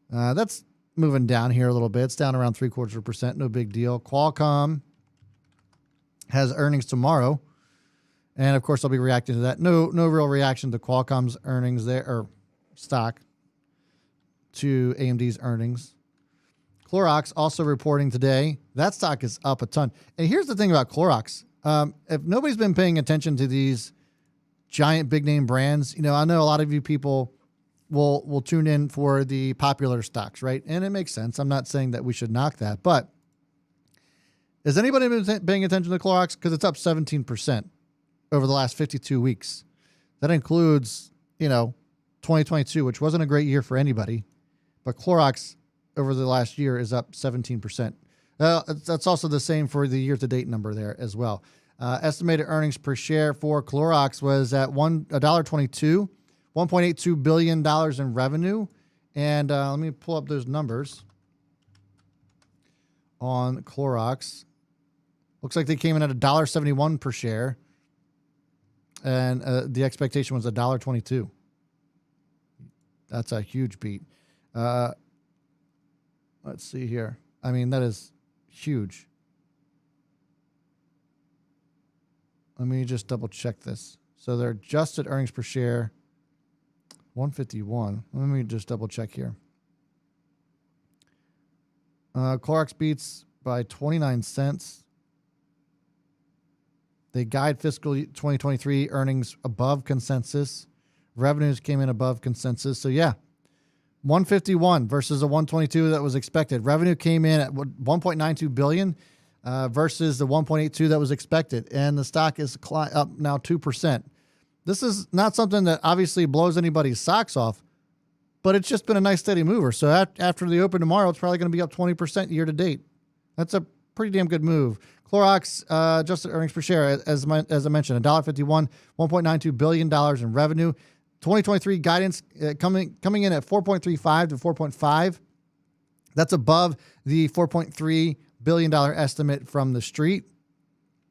That's moving down here a little bit. It's down around 0.75%. No big deal. Qualcomm has earnings tomorrow. And of course, I'll be reacting to that. No real reaction to Qualcomm's earnings there, or stock to AMD's earnings. Clorox also reporting today. That stock is up a ton. And here's the thing about Clorox. If nobody's been paying attention to these giant big name brands, you know, I know a lot of you people will tune in for the popular stocks, right? And it makes sense. I'm not saying that we should knock that, but has anybody been paying attention to Clorox? Because it's up 17% over the last 52 weeks. That includes, 2022, which wasn't a great year for anybody, but Clorox over the last year is up 17%. That's also the same for the year-to-date number there as well. Estimated earnings per share for Clorox was at $1.22, $1.82 billion in revenue. And let me pull up those numbers on Clorox. Looks like they came in at $1.71 per share. And the expectation was $1.22. That's a huge beat. Let's see here. I mean, that is huge. Let me just double check this. So their adjusted earnings per share, 151. Let me just double check here. Clorox beats by 29 cents. They guide fiscal 2023 earnings above consensus. Revenues came in above consensus. So yeah, 151 versus a 122 that was expected. Revenue came in at 1.92 billion versus the 1.82 that was expected. And the stock is up now 2%. This is not something that obviously blows anybody's socks off, but it's just been a nice steady mover. So after the open tomorrow, it's probably going to be up 20% year to date. That's a pretty damn good move. Clorox adjusted earnings per share, as I mentioned, $1.51, $1.92 billion in revenue. 2023 guidance coming in at 4.35 to 4.5. That's above the $4.3 billion estimate from the street.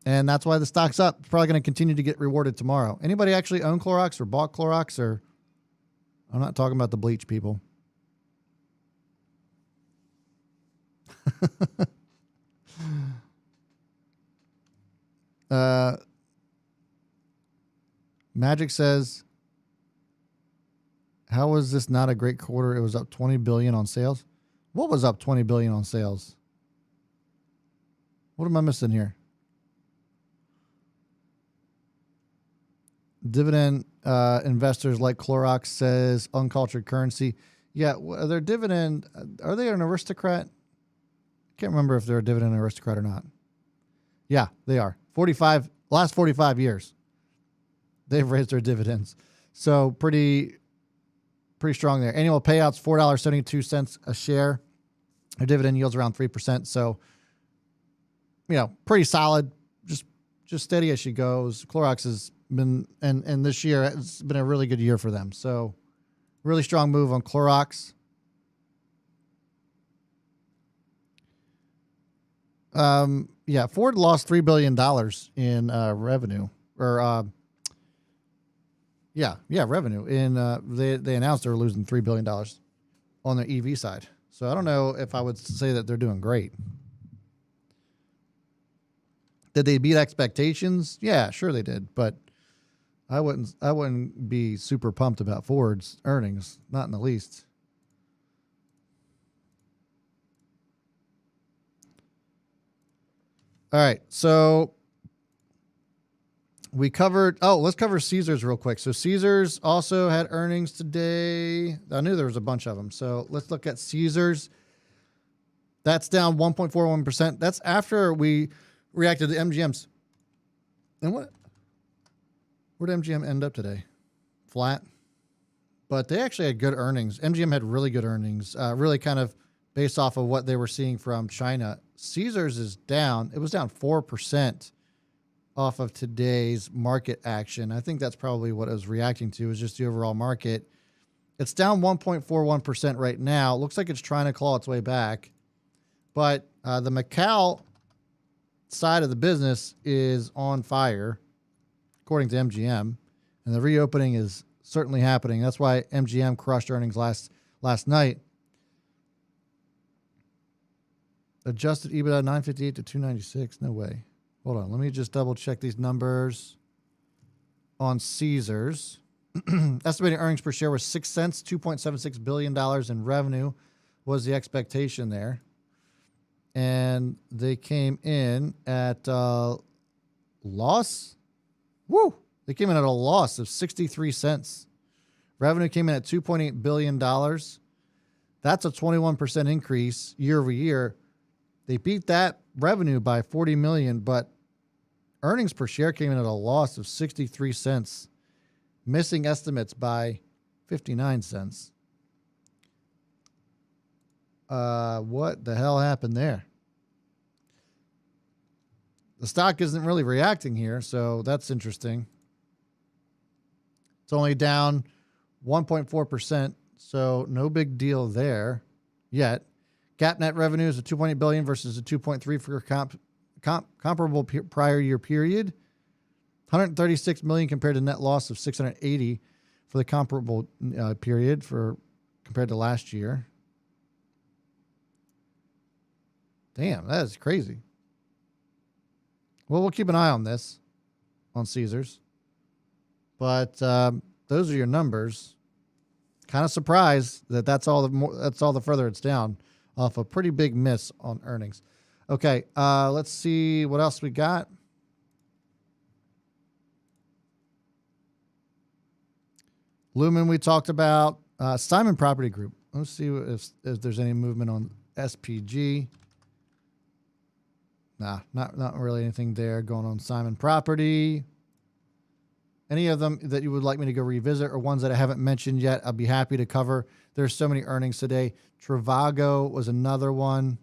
And that's why the stock's up. It's probably going to continue to get rewarded tomorrow. Anybody actually own Clorox or bought Clorox? Or I'm not talking about the bleach people. Magic says, how was this not a great quarter? It was up 20 billion on sales. What was up 20 billion on sales? What am I missing here? Dividend investors like Clorox says uncultured currency. Yeah, their dividend, are they an aristocrat? Can't remember if they're a dividend aristocrat or not. Yeah, they are. Last 45 years, they've raised their dividends. So pretty strong there. Annual payouts, $4.72 a share. Their dividend yields around 3%. So, pretty solid, just steady as she goes. Clorox has been, and this year it's been a really good year for them. So really strong move on Clorox. Ford lost $3 billion in revenue, or revenue. They announced they were losing $3 billion on their EV side. So I don't know if I would say that they're doing great. Did they beat expectations? Yeah, sure they did, but I wouldn't be super pumped about Ford's earnings, not in the least. All right, so we covered, let's cover Caesars real quick. So Caesars also had earnings today. I knew there was a bunch of them. So let's look at Caesars. That's down 1.41%. That's after we reacted to MGM's. And where'd MGM end up today? Flat. But they actually had good earnings. MGM had really good earnings, really kind of based off of what they were seeing from China. Caesars is down. It was down 4% off of today's market action. I think that's probably what it was reacting to, is just the overall market. It's down 1.41% right now. It looks like it's trying to claw its way back. But the Macau side of the business is on fire, according to MGM. And the reopening is certainly happening. That's why MGM crushed earnings last night. Adjusted EBITDA 958 to 296. No way. Hold on. Let me just double check these numbers on Caesars. Estimated earnings per share was 6 cents. $2.76 billion in revenue was the expectation there. And they came in at loss. Woo! They came in at a loss of 63 cents. Revenue came in at $2.8 billion. That's a 21% increase year over year. They beat that revenue by 40 million, but earnings per share came in at a loss of 63 cents, missing estimates by 59 cents. What the hell happened there? The stock isn't really reacting here, so that's interesting. It's only down 1.4%, so no big deal there yet. GAAP net revenue is a $2.8 billion versus a $2.3 for comparable prior year period. $136 million compared to net loss of $680 for the comparable period compared to last year. Damn, that is crazy. Well, we'll keep an eye on this on Caesars. But those are your numbers. Kind of surprised that that's all the further it's down off a pretty big miss on earnings. Okay, let's see what else we got. Lumen we talked about. Simon Property Group. Let's see if there's any movement on SPG. Nah, not really anything there going on Simon Property. Any of them that you would like me to go revisit or ones that I haven't mentioned yet, I'll be happy to cover. There's so many earnings today. Trivago was another one.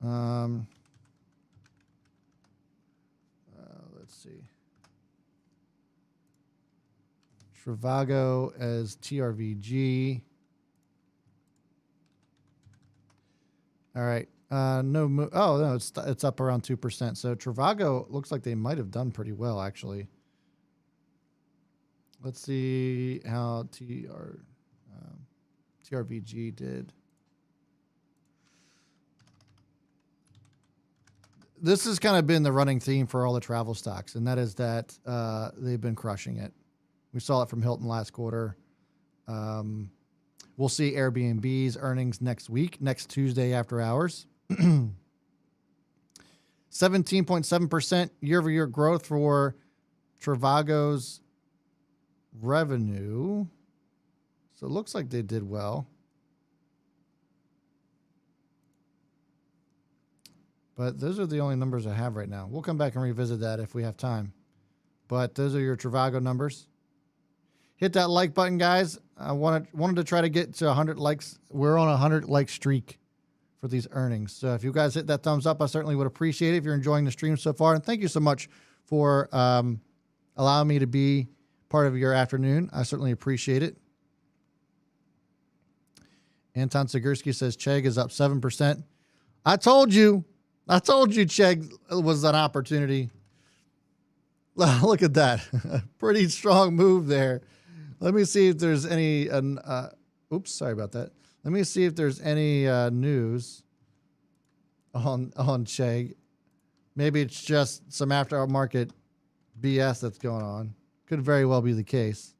Let's see. Trivago as TRVG. All right. Oh no, it's up around 2%. So Trivago looks like they might have done pretty well actually. Let's see how TRVG did. This has kind of been the running theme for all the travel stocks, and that is that they've been crushing it. We saw it from Hilton last quarter. We'll see Airbnb's earnings next week, next Tuesday after hours. 17.7% year-over-year growth for Trivago's revenue. So it looks like they did well. But those are the only numbers I have right now. We'll come back and revisit that if we have time. But those are your Trivago numbers. Hit that like button, guys. I wanted to try to get to 100 likes. We're on a 100 like streak for these earnings. So if you guys hit that thumbs up, I certainly would appreciate it if you're enjoying the stream so far. And thank you so much for allowing me to be part of your afternoon. I certainly appreciate it. Anton Sigursky says Chegg is up 7%. I told you Chegg was an opportunity. Look at that. Pretty strong move there. Let me see if there's any, oops, sorry about that. Let me see if there's any news on Chegg. Maybe it's just some aftermarket BS that's going on. Could very well be the case.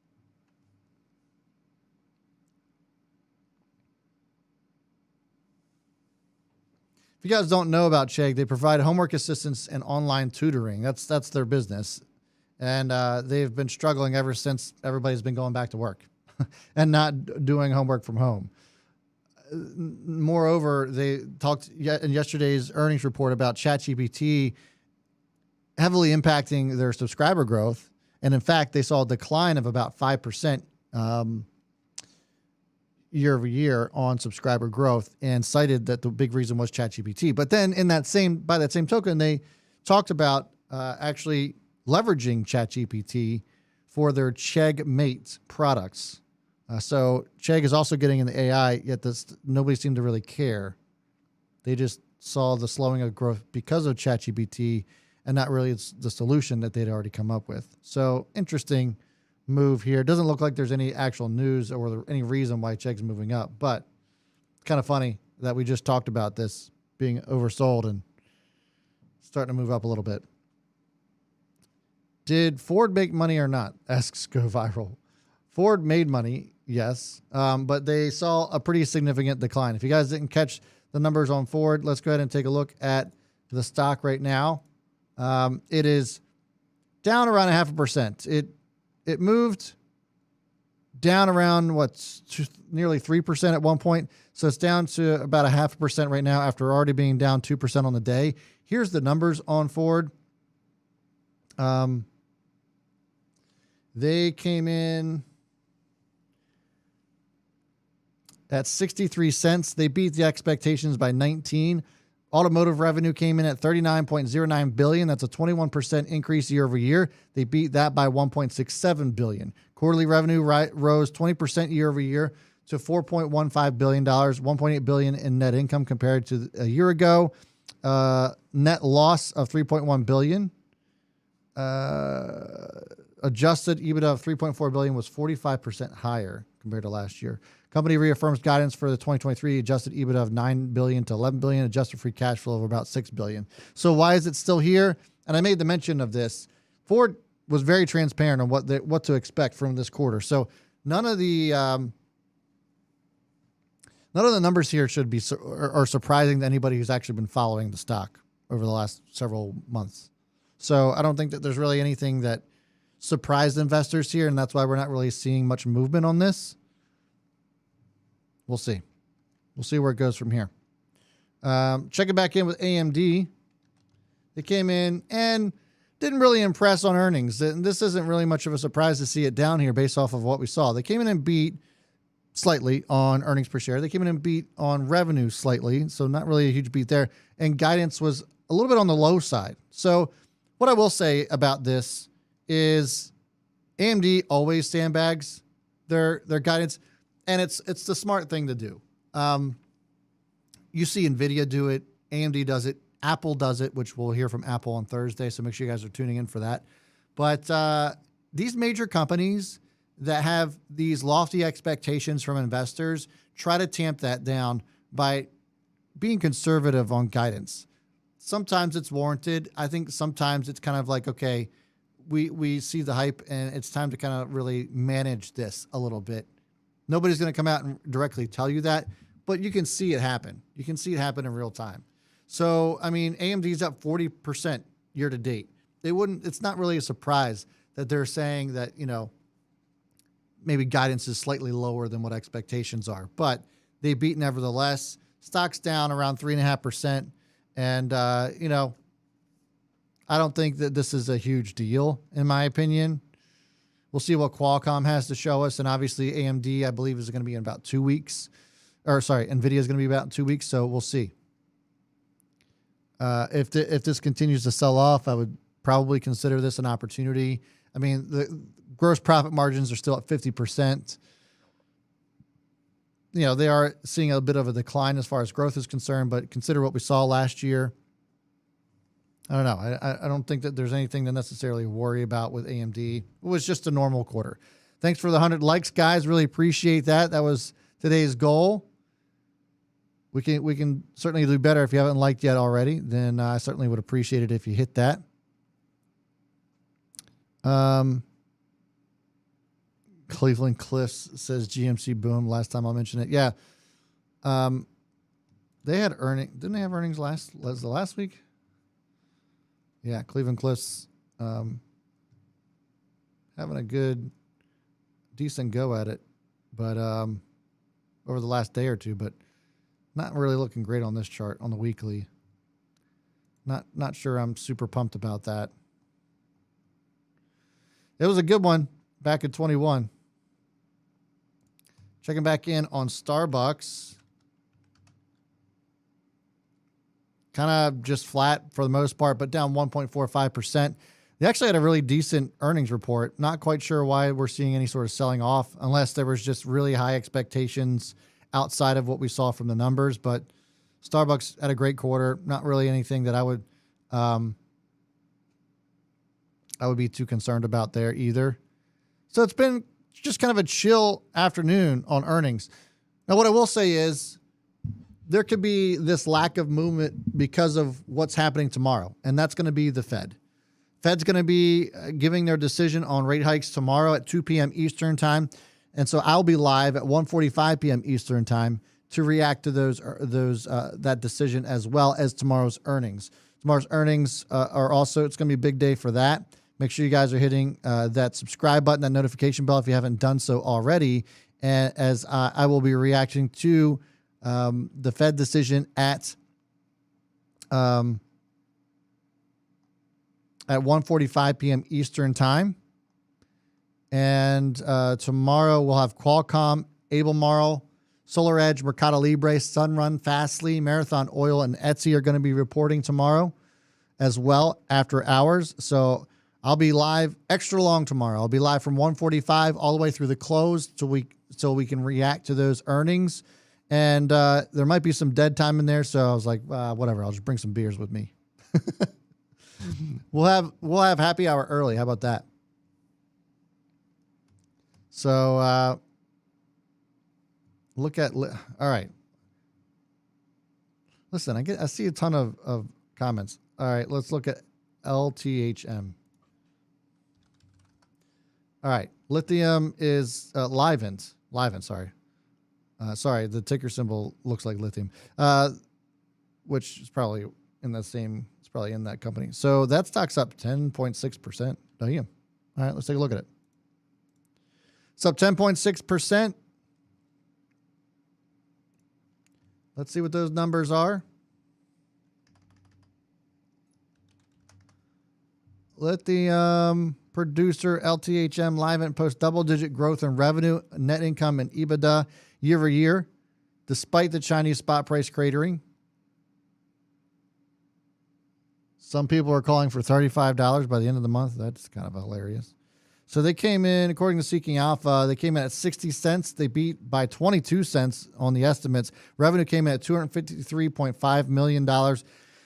If you guys don't know about Chegg, they provide homework assistance and online tutoring. That's their business. And they've been struggling ever since everybody's been going back to work and not doing homework from home. Moreover, they talked in yesterday's earnings report about ChatGPT heavily impacting their subscriber growth. And in fact, they saw a decline of about 5% year over year on subscriber growth, and cited that the big reason was ChatGPT. But then by that same token, they talked about actually leveraging ChatGPT for their Chegg Mate products. So Chegg is also getting in the AI, yet nobody seemed to really care. They just saw the slowing of growth because of ChatGPT and not really the solution that they'd already come up with. So interesting move here. Doesn't look like there's any actual news or any reason why Chegg's moving up, but kind of funny that we just talked about this being oversold and starting to move up a little bit. Did Ford make money or not? Asks Go Viral. Ford made money, yes, but they saw a pretty significant decline. If you guys didn't catch the numbers on Ford, let's go ahead and take a look at the stock right now. It is down around 0.5%. It moved down around nearly 3% at one point. So it's down to about 0.5% right now after already being down 2% on the day. Here's the numbers on Ford. They came in at 63 cents. They beat the expectations by 19. Automotive revenue came in at $39.09 billion. That's a 21% increase year over year. They beat that by $1.67 billion. Quarterly revenue rose 20% year over year to $4.15 billion, $1.8 billion in net income compared to a year ago. Net loss of $3.1 billion. Adjusted EBITDA of $3.4 billion was 45% higher compared to last year. Company reaffirms guidance for the 2023 adjusted EBITDA of $9 billion to $11 billion, adjusted free cash flow of about $6 billion. So why is it still here? And I made the mention of this. Ford was very transparent on what to expect from this quarter. So none of the numbers here are surprising to anybody who's actually been following the stock over the last several months. So I don't think that there's really anything that surprised investors here, and that's why we're not really seeing much movement on this. We'll see. We'll see where it goes from here. Checking back in with AMD. They came in and didn't really impress on earnings. And this isn't really much of a surprise to see it down here based off of what we saw. They came in and beat slightly on earnings per share. They came in and beat on revenue slightly, so not really a huge beat there. And guidance was a little bit on the low side. So what I will say about this is AMD always sandbags their guidance, and it's the smart thing to do. You see NVIDIA do it, AMD does it, Apple does it, which we'll hear from Apple on Thursday, so make sure you guys are tuning in for that. But these major companies that have these lofty expectations from investors try to tamp that down by being conservative on guidance. Sometimes it's warranted. I think sometimes it's kind of like, okay, we see the hype and it's time to kind of really manage this a little bit. Nobody's going to come out and directly tell you that, but you can see it happen. You can see it happen in real time. So, I mean, AMD's up 40% year to date. It's not really a surprise that they're saying that, you know, maybe guidance is slightly lower than what expectations are, but they beat nevertheless. Stock's down around 3.5%. And, you know, I don't think that this is a huge deal, in my opinion. We'll see what Qualcomm has to show us. And obviously AMD, I believe, is going to be in about 2 weeks. Or sorry, NVIDIA is going to be about in 2 weeks. So we'll see. If this continues to sell off, I would probably consider this an opportunity. I mean, the gross profit margins are still at 50%. You know, they are seeing a bit of a decline as far as growth is concerned, but consider what we saw last year. I don't know. I don't think that there's anything to necessarily worry about with AMD. It was just a normal quarter. Thanks for the 100 likes, guys. Really appreciate that. That was today's goal. We can certainly do better. If you haven't liked yet already, then I certainly would appreciate it if you hit that. Cleveland Cliffs says GMC boom. Last time I'll mention it. Yeah. They had earnings. Didn't they have earnings last week? Yeah. Cleveland Cliffs, having a decent go at it, but, over the last day or two, but not really looking great on this chart on the weekly. Not sure I'm super pumped about that. It was a good one back at 21. Checking back in on Starbucks. Kind of just flat for the most part, but down 1.45%. They actually had a really decent earnings report. Not quite sure why we're seeing any sort of selling off, unless there was just really high expectations outside of what we saw from the numbers. But Starbucks had a great quarter. Not really anything that I would be too concerned about there either. So it's been just kind of a chill afternoon on earnings. Now, what I will say is there could be this lack of movement because of what's happening tomorrow, and that's going to be the Fed. Fed's going to be giving their decision on rate hikes tomorrow at 2 p.m. Eastern time. And so I'll be live at 1:45 p.m. Eastern time to react to that decision, as well as tomorrow's earnings. Tomorrow's earnings are also, it's going to be a big day for that. Make sure you guys are hitting that subscribe button, that notification bell if you haven't done so already. And as I will be reacting to the Fed decision at 1:45 p.m. Eastern time. And tomorrow we'll have Qualcomm, Albemarle, SolarEdge, Mercado Libre, Sunrun, Fastly, Marathon Oil, and Etsy are going to be reporting tomorrow as well after hours. So I'll be live extra long tomorrow. I'll be live from 1:45 all the way through the close so we can react to those earnings. And there might be some dead time in there, so I was like, whatever. I'll just bring some beers with me. We'll have happy hour early. How about that? So all right. Listen, I see a ton of comments. All right, let's look at LTHM. All right, lithium is Livent, sorry. Sorry, the ticker symbol looks like lithium, which is probably it's probably in that company. So that stock's up 10.6%. Damn. All right, let's take a look at it. It's up 10.6%. Let's see what those numbers are. Lithium producer LTHM Livent post double-digit growth in revenue, net income, and EBITDA year over year, despite the Chinese spot price cratering. Some people are calling for $35 by the end of the month. That's kind of hilarious. So they came in, according to Seeking Alpha, they came in at 60 cents. They beat by 22 cents on the estimates. Revenue came in at $253.5 million.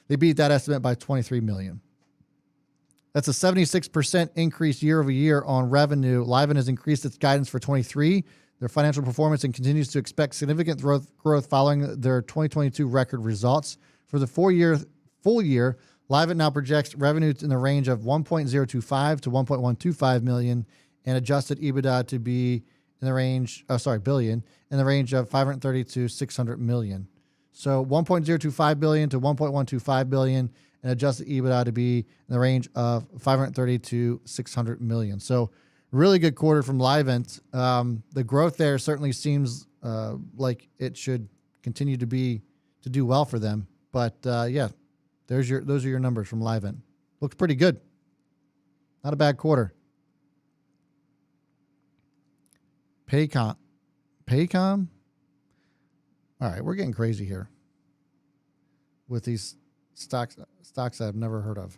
They beat that estimate by $23 million. That's a 76% increase year over year on revenue. Livent has increased its guidance for 23, their financial performance, and continues to expect significant growth following their 2022 record results. For the full year, Livent now projects revenue in the range of $1.025 to $1.125 million and adjusted EBITDA to be in the range, billion, in the range of $530 to $600 million. So $1.025 billion to $1.125 billion and adjusted EBITDA to be in the range of $530 to $600 million. So really good quarter from Livent. The growth there certainly seems like it should continue to do well for them. But yeah. Those are your numbers from Livent. Looks pretty good. Not a bad quarter. Paycom. All right, we're getting crazy here with these stocks I've never heard of.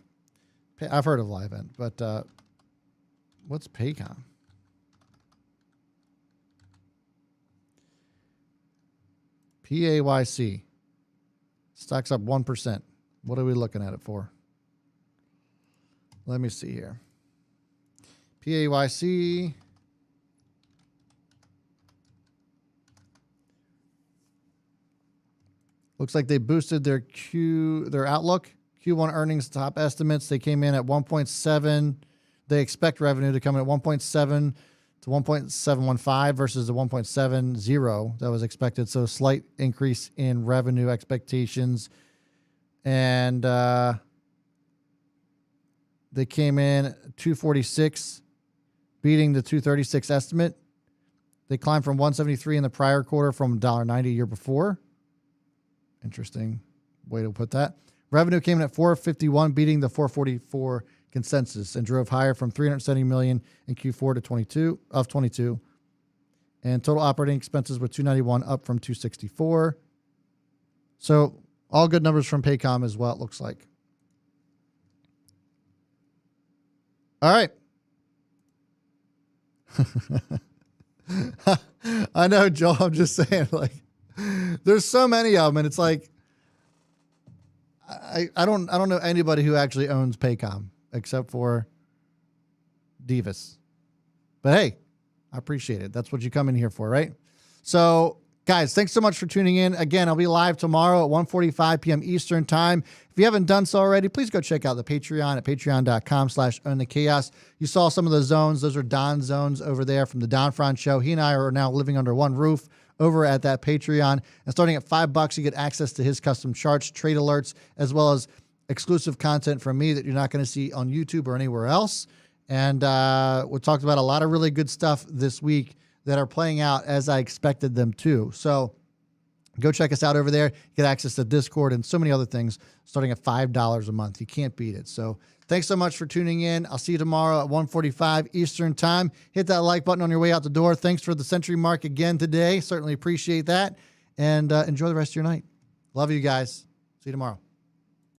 I've heard of Livent, but what's Paycom? PAYC. Stock's up 1%. What are we looking at it for? Let me see here. PAYC. Looks like they boosted their outlook. Q1 earnings top estimates. They came in at 1.7. They expect revenue to come in at 1.7 to 1.715 versus the 1.70 that was expected. So slight increase in revenue expectations. And they came in 246, beating the 236 estimate. They climbed from 173 in the prior quarter from $1.90 a year before. Interesting way to put that. Revenue came in at 451, beating the 444 consensus, and drove higher from $370 million in Q4 to 22. And total operating expenses were $291, up from $264. So all good numbers from Paycom as well, it looks like. All right. I know, Joel, I'm just saying, like, there's so many of them, and it's like, I don't know anybody who actually owns Paycom except for Divas. But hey, I appreciate it. That's what you come in here for, right? So, guys, thanks so much for tuning in. Again, I'll be live tomorrow at 1:45 p.m. Eastern time. If you haven't done so already, please go check out the Patreon at patreon.com/ownthechaos. You saw some of the zones. Those are Don's zones over there from the Don Fran show. He and I are now living under one roof over at that Patreon. And starting at $5, you get access to his custom charts, trade alerts, as well as exclusive content from me that you're not going to see on YouTube or anywhere else. And we talked about a lot of really good stuff this week that are playing out as I expected them to. So go check us out over there. Get access to Discord and so many other things starting at $5 a month. You can't beat it. So thanks so much for tuning in. I'll see you tomorrow at 1:45 Eastern time. Hit that like button on your way out the door. Thanks for the century mark again today. Certainly appreciate that. And enjoy the rest of your night. Love you guys. See you tomorrow.